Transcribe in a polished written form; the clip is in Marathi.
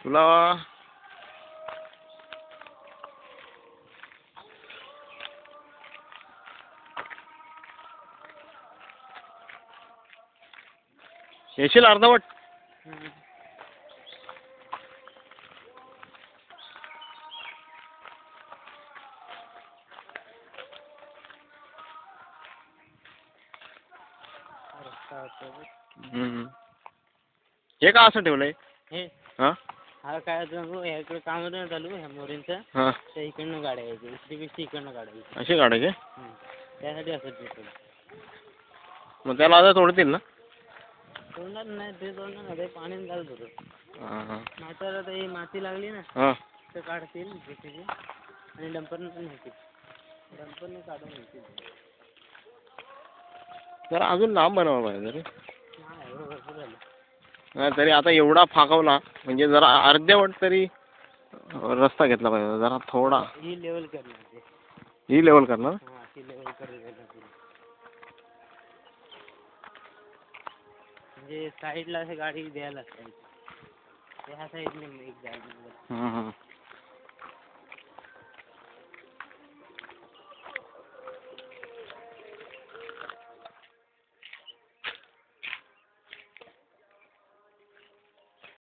तुला येशील अर्धवट. हे का असं ठेवलंय? हे हा हा काय इकडे काम होतं ना चालू ह्या मोरींचं. हा त्या इकडनं गाड्या यायची, इकडे इकडनं काढायची. अशी काढायची. त्यासाठी असं ठेवलं. मग त्याला आता तोडतील ना? तोडणार नाही, ते तोडणार नाही, ते पाणी घालत होतं. नाहीतर आता ही माती लागली ना तर काढतील JCB आणि डंपरने नेतील. डंपरने काढून नेतील. जरा अजून लांब बनवा पाहिजे रे. नाही भरपूर झालं. नाही तरी आता एवढा फाकवला म्हणजे जरा अर्धवट तरी रस्ता घेतला पाहिजे जरा थोडा. ही लेवल करणार ते. ही लेवल करणार. हां ती लेवल करायला म्हणजे साईडला असं गाडी द्यायला पाहिजे. ह्या साईडने एक जायला.